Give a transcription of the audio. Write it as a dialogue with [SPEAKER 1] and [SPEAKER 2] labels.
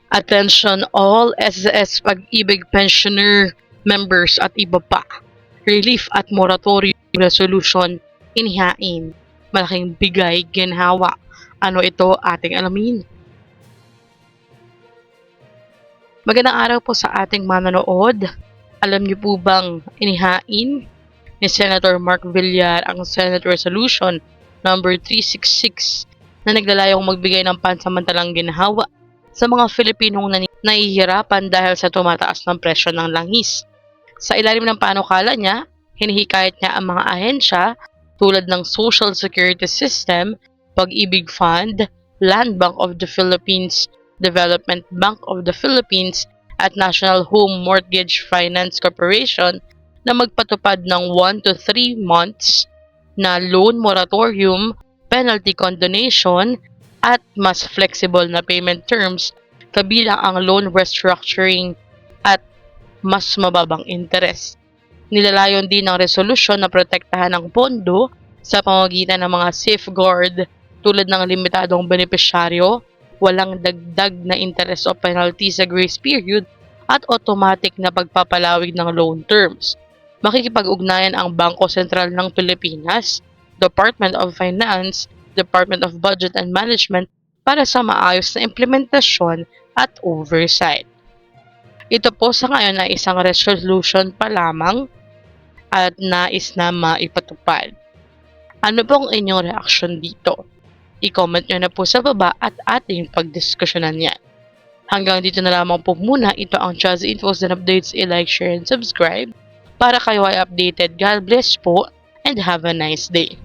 [SPEAKER 1] Attention all SSS Pag-ibig pensioner members at iba pa. Relief at moratorium resolution inihain. Malaking bigay ginhawa. Ano ito ating alamin? Magandang araw po sa ating manonood. Alam niyo po bang inihain ni Senator Mark Villar ang Senate Resolution number 366 na naglalayong magbigay ng pansamantalang ginhawa sa mga Filipinong nahihirapan dahil sa tumataas ng presyo ng langis. Sa ilalim ng panukala niya, hinihikayat niya ang mga ahensya tulad ng Social Security System, Pag-ibig Fund, Land Bank of the Philippines, Development Bank of the Philippines, at National Home Mortgage Finance Corporation na magpatupad ng 1 to 3 months na loan moratorium, penalty condonation, at mas flexible na payment terms kabilang ang loan restructuring at mas mababang interes. Nilalayon din ng resolusyon na protektahan ang pondo sa pamamagitan ng mga safeguard tulad ng limitadong benepisyaryo, walang dagdag na interest o penalty sa grace period, at automatic na pagpapalawig ng loan terms. Makikipag-ugnayan ang Bangko Sentral ng Pilipinas, Department of Finance, Department of Budget and Management para sa maayos na implementasyon at oversight. Ito po sa ngayon ay isang resolution pa lamang at nais na maipatupad. Ano pong inyong reaksyon dito? I-comment nyo na po sa baba at ating pagdiskusyonan yan. Hanggang dito na lamang po muna. Ito ang Chaz Infos and Updates. I-like, share, and subscribe para kayo ay updated. God bless po and have a nice day.